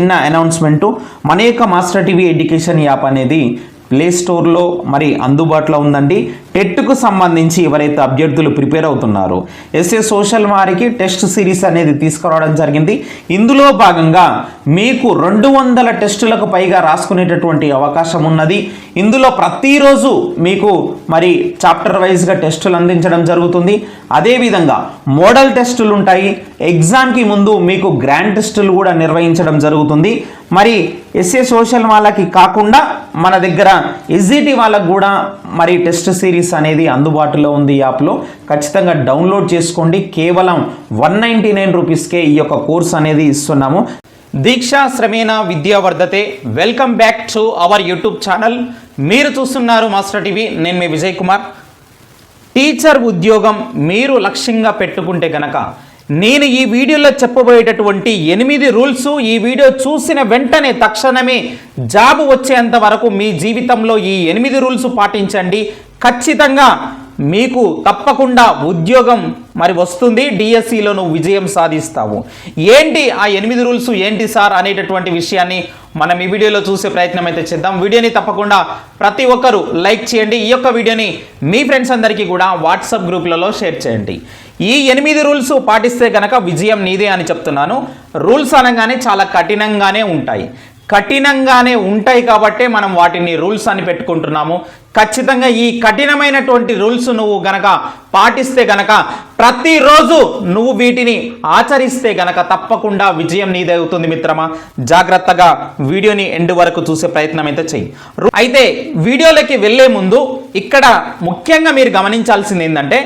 చిన్న అనౌన్స్మెంట్, మన యొక్క మాస్టర్ టీవీ ఎడ్యుకేషన్ యాప్ అనేది ప్లే స్టోర్లో మరి అందుబాటులో ఉందండి. టెట్కు సంబంధించి ఎవరైతే అభ్యర్థులు ప్రిపేర్ అవుతున్నారో ఎస్ఏ సోషల్ వారికి టెస్ట్ సిరీస్ అనేది తీసుకురావడం జరిగింది. ఇందులో భాగంగా మీకు 200 టెస్టులకు పైగా రాసుకునేటటువంటి అవకాశం ఉన్నది. ఇందులో ప్రతిరోజు మీకు మరి చాప్టర్ వైజ్గా టెస్టులు అందించడం జరుగుతుంది. అదేవిధంగా మోడల్ టెస్టులు ఉంటాయి. ఎగ్జామ్కి ముందు మీకు గ్రాండ్ టెస్టులు కూడా నిర్వహించడం జరుగుతుంది. మరి ఎస్ఏ సోషల్ వాళ్ళకి కాకుండా మన దగ్గర ఎస్జిటి వాళ్ళకు కూడా మరి టెస్ట్ సిరీస్ అనేది అందుబాటులో ఉంది. యాప్లో ఖచ్చితంగా డౌన్లోడ్ చేసుకోండి. కేవలం 199 రూపీస్కే ఈ యొక్క కోర్స్ అనేది ఇస్తున్నాము. దీక్షా శ్రమేణ విద్యా వర్ధతే. Welcome back to our YouTube channel. మీరు చూస్తున్నారు మాస్టర్ టీవీ. నేను మీ విజయ్ కుమార్. టీచర్ ఉద్యోగం మీరు లక్ష్యంగా పెట్టుకుంటే గనక నేను ఈ వీడియోలో చెప్పబోయేటటువంటి 8 రూల్స్ ఈ వీడియో చూసిన వెంటనే తక్షణమే జాబ్ వచ్చేంత వరకు మీ జీవితంలో ఈ 8 రూల్స్ పాటించండి. ఖచ్చితంగా మీకు తప్పకుండా ఉద్యోగం మరి వస్తుంది. డిఎస్సిలో నువ్వు విజయం సాధిస్తావు. ఏంటి ఆ 8 రూల్స్ ఏంటి సార్ అనేటటువంటి విషయాన్ని మనం ఈ వీడియోలో చూసే ప్రయత్నం అయితే చేద్దాం. వీడియోని తప్పకుండా ప్రతి ఒక్కరూ లైక్ చేయండి. ఈ యొక్క వీడియోని మీ ఫ్రెండ్స్ అందరికీ కూడా వాట్సాప్ గ్రూప్లలో షేర్ చేయండి. ఈ 8 రూల్స్ పాటిస్తే కనుక విజయం నీదే అని చెప్తున్నాను. రూల్స్ అనగానే చాలా కఠినంగానే ఉంటాయి కాబట్టే మనం వాటిని రూల్స్ అని పెట్టుకుంటున్నాము. ఖచ్చితంగా ఈ కఠినమైనటువంటి రూల్స్ నువ్వు గనక పాటిస్తే గనక ప్రతిరోజు నువ్వు వీటిని ఆచరిస్తే గనక తప్పకుండా విజయం నీదే అవుతుంది మిత్రమా. జాగ్రత్తగా వీడియోని ఎండ్ వరకు చూసే ప్రయత్నం అయితే చెయ్యి. అయితే వీడియోలోకి వెళ్లే ముందు ఇక్కడ ముఖ్యంగా మీరు గమనించాల్సింది ఏంటంటే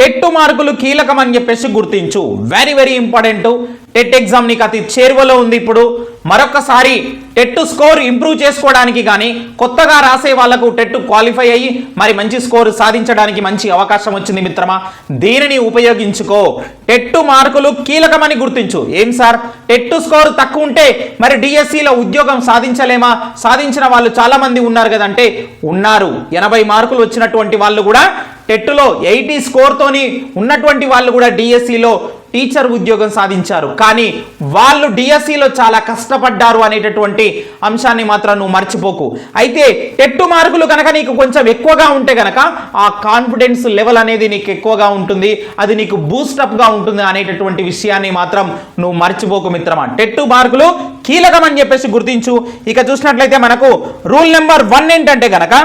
టెట్ మార్కులు కీలకం అని చెప్పేసి గుర్తించు. Very very important. TET exam నీకు అతి చేరువలో ఉంది. ఇప్పుడు మరొకసారి టెట్ స్కోర్ ఇంప్రూవ్ చేసుకోవడానికి కానీ కొత్తగా రాసే వాళ్లకు టెట్ క్వాలిఫై అయ్యి మరి మంచి స్కోర్ సాధించడానికి మంచి అవకాశం వచ్చింది మిత్రమా. దీనిని ఉపయోగించుకో. టెట్ మార్కులు కీలకమని గుర్తించు. ఏం సార్ టెట్ స్కోర్ తక్కువ ఉంటే మరి డిఎస్సిలో ఉద్యోగం సాధించలేమా? సాధించిన వాళ్ళు చాలా మంది ఉన్నారు కదంటే ఉన్నారు. 80 మార్కులు వచ్చినటువంటి వాళ్ళు కూడా టెట్లో 80 స్కోర్తోని ఉన్నటువంటి వాళ్ళు కూడా డిఎస్సిలో టీచర్ ఉద్యోగం సాధించారు. కానీ వాళ్ళు డిఎస్సిలో చాలా కష్టపడ్డారు అనేటటువంటి అంశాన్ని మాత్రం నువ్వు మర్చిపోకు. అయితే టెట్ మార్కులు కనుక నీకు కొంచెం ఎక్కువగా ఉంటే కనుక ఆ కాన్ఫిడెన్స్ లెవెల్ అనేది నీకు ఎక్కువగా ఉంటుంది. అది నీకు బూస్టప్గా ఉంటుంది అనేటటువంటి విషయాన్ని మాత్రం నువ్వు మర్చిపోకు మిత్రమా. టెట్ మార్కులు కీలకం అని చెప్పేసి గుర్తించు. ఇక చూసినట్లయితే మనకు రూల్ నెంబర్ 1 ఏంటంటే కనుక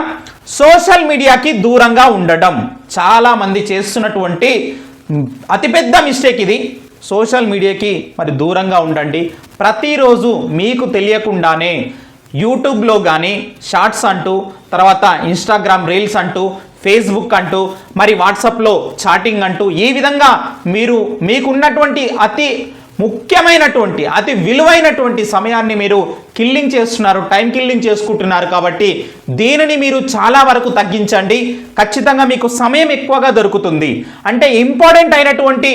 సోషల్ మీడియాకి దూరంగా ఉండడం. చాలా మంది చేస్తున్నటువంటి అతిపెద్ద మిస్టేక్ ఇది. సోషల్ మీడియాకి మరి దూరంగా ఉండండి. ప్రతిరోజు మీకు తెలియకుండానే యూట్యూబ్లో కానీ షార్ట్స్ అంటూ, తర్వాత ఇన్స్టాగ్రామ్ రీల్స్ అంటూ, ఫేస్బుక్ అంటూ, మరి వాట్సాప్లో చాటింగ్ అంటూ, ఈ విధంగా మీరు మీకున్నటువంటి అతి ముఖ్యమైనటువంటి అతి విలువైనటువంటి సమయాన్ని మీరు కిల్లింగ్ చేస్తున్నారు, టైం కిల్లింగ్ చేసుకుంటున్నారు. కాబట్టి దీనిని మీరు చాలా వరకు తగ్గించండి. ఖచ్చితంగా మీకు సమయం ఎక్కువగా దొరుకుతుంది. అంటే ఇంపార్టెంట్ అయినటువంటి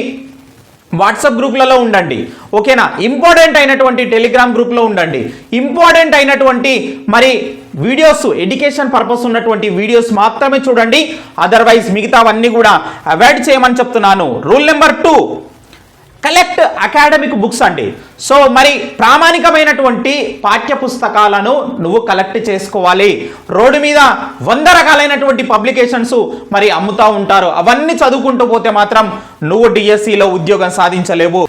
వాట్సాప్ గ్రూప్లలో ఉండండి, ఓకేనా. ఇంపార్టెంట్ అయినటువంటి టెలిగ్రామ్ గ్రూప్లో ఉండండి. ఇంపార్టెంట్ అయినటువంటి మరి వీడియోస్, ఎడ్యుకేషన్ పర్పస్ ఉన్నటువంటి వీడియోస్ మాత్రమే చూడండి. అదర్వైజ్ మిగతావన్నీ కూడా అవాయిడ్ చేయమని చెప్తున్నాను. Rule number 2 collect academic books అండి. సో మరి ప్రామాణికమైనటువంటి పాఠ్య పుస్తకాలను నువ్వు కలెక్ట్ చేసుకోవాలి. రోడ్డు మీద 100 రకాలైనటువంటి పబ్లికేషన్స్ మరి అమ్ముతూ ఉంటారు. అవన్నీ చదువుకుంటూ పోతే మాత్రం నువ్వు డిఎస్సిలో ఉద్యోగం సాధించలేవు.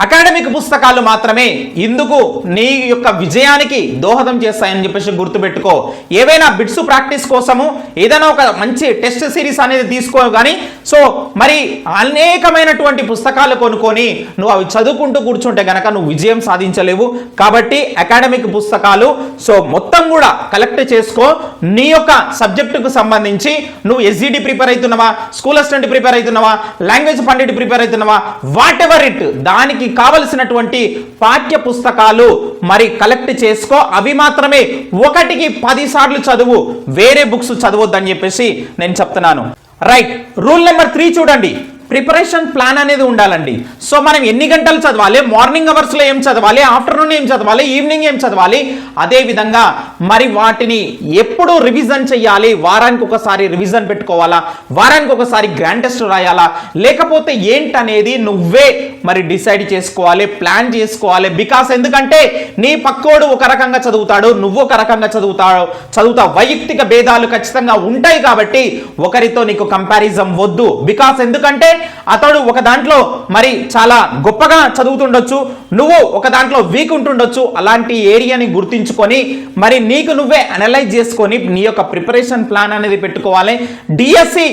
అకాడమిక్ పుస్తకాలు మాత్రమే ఇందుకు నీ యొక్క విజయానికి దోహదం చేస్తాయని చెప్పేసి గుర్తుపెట్టుకో. ఏవైనా బిట్స్ ప్రాక్టీస్ కోసము ఏదైనా ఒక మంచి టెస్ట్ సిరీస్ అనేది తీసుకో. కానీ సో మరి అనేకమైనటువంటి పుస్తకాలు కొనుక్కొని నువ్వు అవి చదువుకుంటూ కూర్చుంటే గనక నువ్వు విజయం సాధించలేవు. కాబట్టి అకాడమిక్ పుస్తకాలు సో మొత్తం కూడా కలెక్ట్ చేసుకో. నీ యొక్క సబ్జెక్టుకు సంబంధించి నువ్వు ఎస్జిటి ప్రిపేర్ అవుతున్నావా, స్కూల్ అసిస్టెంట్ ప్రిపేర్ అవుతున్నావా, లాంగ్వేజ్ పండిట్ ప్రిపేర్ అవుతున్నావా, వాట్ ఎవర్ ఇట్, దానికి కావలసినటువంటి పాఠ్య పుస్తకాలు మరి కలెక్ట్ చేసుకో. అవి మాత్రమే 1కి 10 సార్లు చదువు. వేరే బుక్స్ చదవద్దని చెప్పేసి నేను చెప్తున్నాను. రైట్. రూల్ నెంబర్ 3 చూడండి. ప్రిపరేషన్ ప్లాన్ అనేది ఉండాలండి. సో మనం ఎన్ని గంటలు చదవాలి, మార్నింగ్ అవర్స్లో ఏం చదవాలి, ఆఫ్టర్నూన్ ఏం చదవాలి, ఈవినింగ్ ఏం చదవాలి, అదేవిధంగా మరి వాటిని ఎప్పుడు రివిజన్ చేయాలి, వారానికి ఒకసారి రివిజన్ పెట్టుకోవాలా, వారానికి ఒకసారి గ్రాండ్ టెస్ట్ రాయాలా, లేకపోతే ఏంటనేది నువ్వే మరి డిసైడ్ చేసుకోవాలి, ప్లాన్ చేసుకోవాలి. బికాస్ ఎందుకంటే నీ పక్కోడు ఒక రకంగా చదువుతాడు, నువ్వు ఒక రకంగా చదువుతావు. వైయక్తిక భేదాలు ఖచ్చితంగా ఉంటాయి కాబట్టి ఒకరితో నీకు కంపారిజం వద్దు. బికాస్ ఎందుకంటే అతడు ఒక దాంట్లో మరి చాలా గొప్పగా చదువుతుండొచ్చు, నువ్వు ఒక దాంట్లో వీక్ ఉంటుండొచ్చు. అలాంటి ఏరియాని గుర్తించుకొని మరి నీకు నువ్వే అనలైజ్ చేసుకొని నీ యొక్క ప్రిపరేషన్ ప్లాన్ అనేది పెట్టుకోవాలి. డిఎస్సి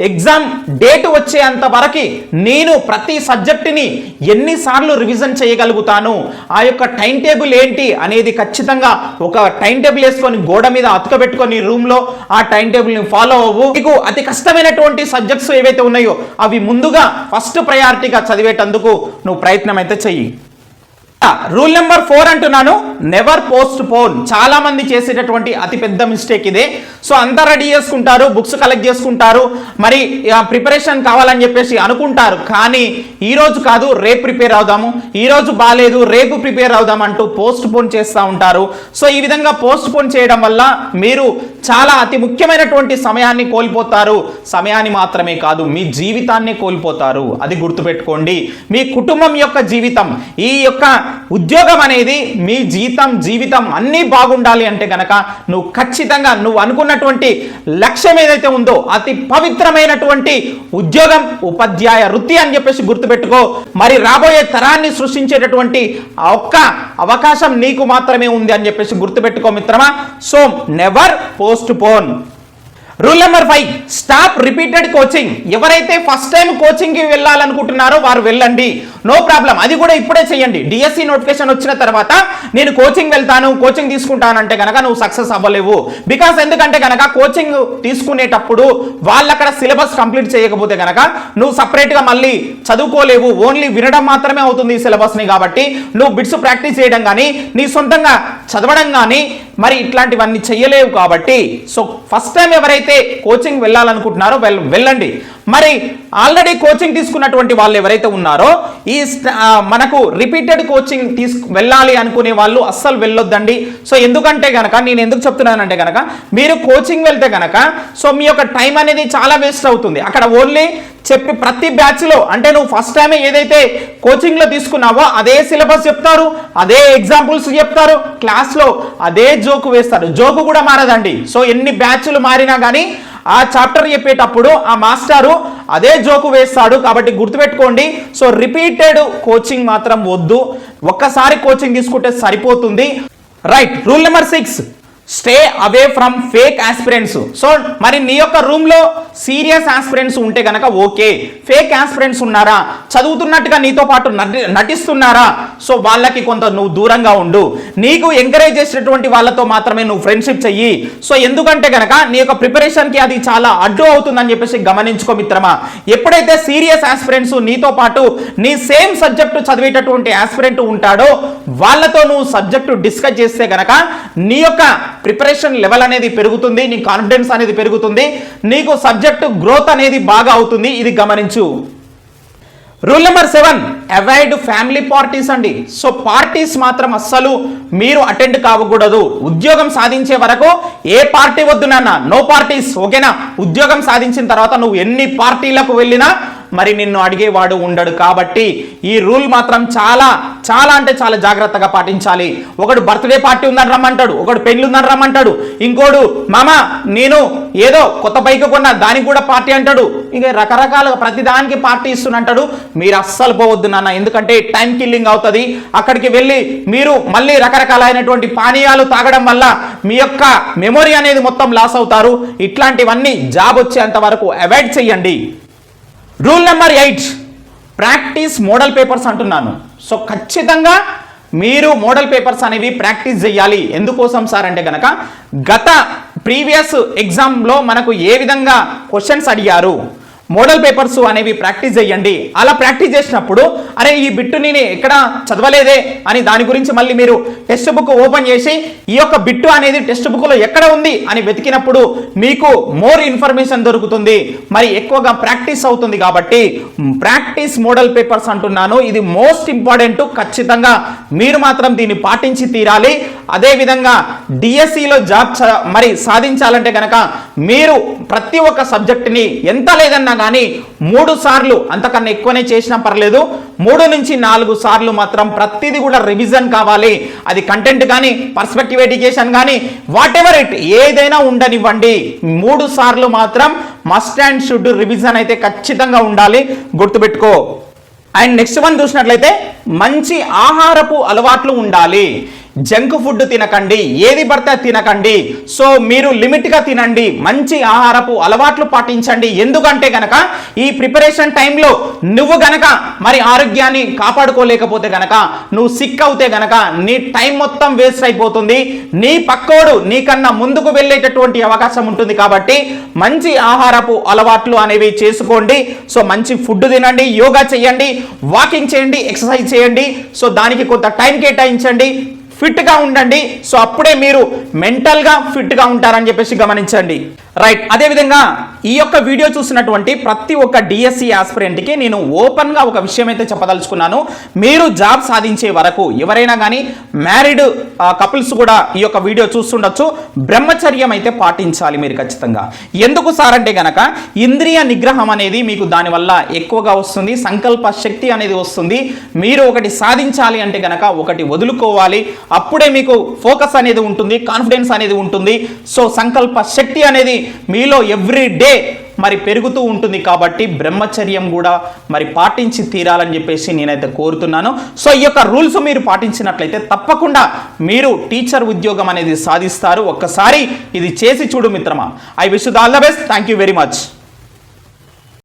ఎగ్జామ్ డేట్ వచ్చేంత వరకు నేను ప్రతి సబ్జెక్టుని ఎన్నిసార్లు రివిజన్ చేయగలుగుతాను, ఆ యొక్క టైం టేబుల్ ఏంటి అనేది ఖచ్చితంగా ఒక టైం టేబుల్ వేసుకొని గోడ మీద అతుకబెట్టుకొని రూమ్లో ఆ టైం టేబుల్ని ఫాలో అవ్వు. నీకు అతి కష్టమైనటువంటి సబ్జెక్ట్స్ ఏవైతే ఉన్నాయో అవి ముందుగా ఫస్ట్ ప్రయారిటీగా చదివేటందుకు నువ్వు ప్రయత్నం అయితే చెయ్యి. రూల్ నెంబర్ 4 అంటున్నాను, నెవర్ పోస్ట్ పోన్. చాలా మంది చేసేటటువంటి అతి పెద్ద మిస్టేక్ ఇదే. సో అంతా రెడీ చేసుకుంటారు, బుక్స్ కలెక్ట్ చేసుకుంటారు, మరి ప్రిపరేషన్ కావాలని చెప్పేసి అనుకుంటారు. కానీ ఈ రోజు కాదు రేపు ప్రిపేర్ అవుదాము, ఈ రోజు బాగాలేదు రేపు ప్రిపేర్ అవుదాం అంటూ పోస్ట్ పోన్ చేస్తూ ఉంటారు. సో ఈ విధంగా పోస్ట్ పోన్ చేయడం వల్ల మీరు చాలా అతి ముఖ్యమైనటువంటి సమయాన్ని కోల్పోతారు. సమయాన్ని మాత్రమే కాదు, మీ జీవితాన్ని కోల్పోతారు. అది గుర్తుపెట్టుకోండి. మీ కుటుంబం యొక్క జీవితం, ఈ యొక్క ఉద్యోగం అనేది మీ జీవితం అన్నీ బాగుండాలి అంటే గనక నువ్వు ఖచ్చితంగా నువ్వు అనుకున్నటువంటి లక్ష్యం ఏదైతే ఉందో అతి పవిత్రమైనటువంటి ఉద్యోగం, ఉపాధ్యాయ వృత్తి అని చెప్పేసి గుర్తుపెట్టుకో. మరి రాబోయే తరాన్ని సృష్టించేటటువంటి ఒక్క అవకాశం నీకు మాత్రమే ఉంది అని చెప్పేసి గుర్తుపెట్టుకో మిత్రమా. So never post phone. Rule number 5, stop repeated coaching. ఎవరైతే ఫస్ట్ టైం కోచింగ్కి వెళ్ళాలనుకుంటున్నారో వారు వెళ్ళండి, నో ప్రాబ్లం. అది కూడా ఇప్పుడే చేయండి. డిఎస్సి నోటిఫికేషన్ వచ్చిన తర్వాత నేను కోచింగ్ వెళ్తాను, కోచింగ్ తీసుకుంటానంటే కనుక నువ్వు సక్సెస్ అవ్వలేవు. బికాస్ ఎందుకంటే కనుక కోచింగ్ తీసుకునేటప్పుడు వాళ్ళు అక్కడ సిలబస్ కంప్లీట్ చేయకపోతే కనుక నువ్వు సపరేట్గా మళ్ళీ చదువుకోలేవు. ఓన్లీ వినడం మాత్రమే అవుతుంది ఈ సిలబస్ని. కాబట్టి నువ్వు బిట్స్ ప్రాక్టీస్ చేయడం కానీ నీ సొంతంగా చదవడం కానీ మరి ఇట్లాంటివన్నీ చెయ్యలేవు. కాబట్టి సో ఫస్ట్ టైం ఎవరైతే కోచింగ్ వెళ్ళాలనుకుంటున్నారో వెళ్ళండి. మరి ఆల్రెడీ కోచింగ్ తీసుకున్నటువంటి వాళ్ళు ఎవరైతే ఉన్నారో ఈ మనకు రిపీటెడ్ కోచింగ్ వెళ్ళాలి అనుకునే వాళ్ళు అస్సలు వెళ్ళొద్దండి. సో ఎందుకంటే కనుక నేను ఎందుకు చెప్తున్నానంటే కనుక మీరు కోచింగ్ వెళ్తే కనుక సో మీ యొక్క టైం అనేది చాలా వేస్ట్ అవుతుంది. అక్కడ ఓన్లీ చెప్పి ప్రతి బ్యాచ్లో అంటే నువ్వు ఫస్ట్ టైం ఏదైతే కోచింగ్లో తీసుకున్నావో అదే సిలబస్ చెప్తారు, అదే ఎగ్జాంపుల్స్ చెప్తారు, క్లాస్లో అదే జోకు వేస్తారు. జోకు కూడా మారదండి. సో ఎన్ని బ్యాచ్లు మారినా కానీ ఆ చాప్టర్ చెప్పేటప్పుడు ఆ మాస్టారు అదే జోకు వేస్తాడు. కాబట్టి గుర్తుపెట్టుకోండి. సో రిపీటెడ్ కోచింగ్ మాత్రం వద్దు, ఒక్కసారి కోచింగ్ తీసుకుంటే సరిపోతుంది. Right. Rule number 6, stay away from fake aspirants. So మరి నీ యొక్క రూమ్లో సీరియస్ ఆస్పిరెంట్స్ ఉంటే కనుక ఓకే, ఫేక్ ఆస్పిరెంట్స్ ఉన్నారా, చదువుతున్నట్టుగా నీతో పాటు నటిస్తున్నారా, సో వాళ్ళకి కొంత నువ్వు దూరంగా ఉండు. నీకు ఎంకరేజ్ చేసేటువంటి వాళ్ళతో మాత్రమే నువ్వు ఫ్రెండ్షిప్ చెయ్యి. సో ఎందుకంటే కనుక నీ యొక్క ప్రిపరేషన్కి అది చాలా అడ్డు అవుతుందని చెప్పేసి గమనించుకో మిత్రమా. ఎప్పుడైతే సీరియస్ ఆస్పిరెంట్స్ నీతో పాటు నీ సేమ్ సబ్జెక్టు చదివేటటువంటి ఆస్పిరెంట్ ఉంటాడో వాళ్ళతో నువ్వు సబ్జెక్టు డిస్కస్ చేస్తే కనుక నీ యొక్క ప్రిపరేషన్ లెవెల్ అనేది పెరుగుతుంది, నీ కాన్ఫిడెన్స్ అనేది పెరుగుతుంది, నీకు సబ్జెక్టు గ్రోత్ అనేది బాగా అవుతుంది. ఇది గమనించు. Rule number 7, avoid family parties అండి. సో పార్టీస్ మాత్రం అస్సలు మీరు అటెండ్ కావకూడదు. ఉద్యోగం సాధించే వరకు ఏ పార్టీ వద్దు నాన్న, నో పార్టీస్, ఓకేనా. ఉద్యోగం సాధించిన తర్వాత నువ్వు ఎన్ని పార్టీలకు వెళ్ళినా మరి నిన్ను అడిగేవాడు ఉండడు. కాబట్టి ఈ రూల్ మాత్రం చాలా చాలా అంటే చాలా జాగ్రత్తగా పాటించాలి. ఒకడు బర్త్డే పార్టీ ఉందని రమ్మంటాడు, ఒకడు పెళ్లి ఉందని రమ్మంటాడు, ఇంకోడు మామ నేను ఏదో కొత్త బైక్ కొన్నా దానికి కూడా పార్టీ అంటాడు. ఇక రకరకాలుగా ప్రతిదానికి పార్టీ ఇస్తున్నంటాడు. మీరు అస్సలు పోవద్దు నాన్న, ఎందుకంటే టైం కిల్లింగ్ అవుతుంది. అక్కడికి వెళ్ళి మీరు మళ్ళీ రకరకాలైనటువంటి పానీయాలు తాగడం వల్ల మీ యొక్క మెమొరీ అనేది మొత్తం లాస్ అవుతారు. ఇట్లాంటివన్నీ జాబ్ వచ్చేంత వరకు అవాయిడ్ చేయండి. Rule number 8, practice model papers అంటున్నాను. సో ఖచ్చితంగా మీరు మోడల్ పేపర్స్ అనేవి ప్రాక్టీస్ చేయాలి. ఎందుకోసం సార్ అంటే కనుక గత ప్రీవియస్ ఎగ్జామ్లో మనకు ఏ విధంగా క్వశ్చన్స్ అడిగారు, మోడల్ పేపర్స్ అనేవి ప్రాక్టీస్ చేయండి. అలా ప్రాక్టీస్ చేసినప్పుడు అరే ఈ బిట్టు నేను ఎక్కడ చదవలేదే అని దాని గురించి మళ్ళీ మీరు టెక్స్ట్ బుక్ ఓపెన్ చేసి ఈ యొక్క బిట్టు అనేది టెక్స్ట్ బుక్లో ఎక్కడ ఉంది అని వెతికినప్పుడు మీకు మోర్ ఇన్ఫర్మేషన్ దొరుకుతుంది, మరి ఎక్కువగా ప్రాక్టీస్ అవుతుంది. కాబట్టి ప్రాక్టీస్ మోడల్ పేపర్స్ అంటున్నాను, ఇది మోస్ట్ ఇంపార్టెంట్. ఖచ్చితంగా మీరు మాత్రం దీన్ని పాటించి తీరాలి. అదేవిధంగా డిఎస్సిలో జాబ్ మరి సాధించాలంటే కనుక మీరు ప్రతి ఒక్క సబ్జెక్టుని ఎంత లేదన్నా కానీ 3 సార్లు అంతకన్నా ఎక్కువనే చేసినా పర్లేదు 3 నుంచి 4 సార్లు మాత్రం ప్రతిదీ కూడా రివిజన్ కావాలి. అది కంటెంట్ కానీ పర్స్పెక్టివ్ ఎడ్యుకేషన్ కానీ వాట్ ఎవర్ ఇట్ ఏదైనా ఉండనివ్వండి 3 సార్లు మాత్రం మస్ట్ అండ్ షుడ్ రివిజన్ అయితే ఖచ్చితంగా ఉండాలి, గుర్తుపెట్టుకో. అండ్ నెక్స్ట్ వన్ చూసినట్లయితే మంచి ఆహారపు అలవాట్లు ఉండాలి. జంక్ ఫుడ్ తినకండి, ఏది పడితే తినకండి. సో మీరు లిమిట్గా తినండి, మంచి ఆహారపు అలవాట్లు పాటించండి. ఎందుకంటే గనక ఈ ప్రిపరేషన్ టైంలో నువ్వు గనక మరి ఆరోగ్యాన్ని కాపాడుకోలేకపోతే గనక నువ్వు సిక్ అవుతే గనక నీ టైం మొత్తం వేస్ట్ అయిపోతుంది, నీ పక్కోడు నీకన్నా ముందుకు వెళ్ళేటటువంటి అవకాశం ఉంటుంది. కాబట్టి మంచి ఆహారపు అలవాట్లు అనేవి చేసుకోండి. సో మంచి ఫుడ్ తినండి, యోగా చేయండి, వాకింగ్ చేయండి, ఎక్సర్సైజ్ చేయండి. సో దానికి కొంత టైం కేటాయించండి, ఫిట్గా ఉండండి. సో అప్పుడే మీరు మెంటల్గా ఫిట్గా ఉంటారని చెప్పేసి గమనించండి. రైట్, అదేవిధంగా ఈ యొక్క వీడియో చూసినటువంటి ప్రతి ఒక్క డిఎస్సి ఆస్పిరెంట్కి నేను ఓపెన్గా ఒక విషయం అయితే చెప్పదలుచుకున్నాను. మీరు జాబ్ సాధించే వరకు ఎవరైనా కానీ మ్యారీడ్ కపుల్స్ కూడా ఈ యొక్క వీడియో చూస్తుండొచ్చు. బ్రహ్మచర్యం అయితే పాటించాలి మీరు ఖచ్చితంగా. ఎందుకు సార్ అంటే గనక ఇంద్రియ నిగ్రహం అనేది మీకు దానివల్ల ఎక్కువగా వస్తుంది, సంకల్ప శక్తి అనేది వస్తుంది. మీరు ఒకటి సాధించాలి అంటే గనక ఒకటి వదులుకోవాలి, అప్పుడే మీకు ఫోకస్ అనేది ఉంటుంది, కాన్ఫిడెన్స్ అనేది ఉంటుంది. సో సంకల్ప శక్తి అనేది మీలో ఎవ్రీ డే మరి పెరుగుతూ ఉంటుంది. కాబట్టి బ్రహ్మచర్యం కూడా మరి పాటించి తీరాలని చెప్పేసి నేనైతే కోరుతున్నాను. సో ఈ యొక్క రూల్స్ మీరు పాటించినట్లయితే తప్పకుండా మీరు టీచర్ ఉద్యోగం అనేది సాధిస్తారు. ఒక్కసారి ఇది చేసి చూడు మిత్రమా. I wish you all the best. Thank you very much.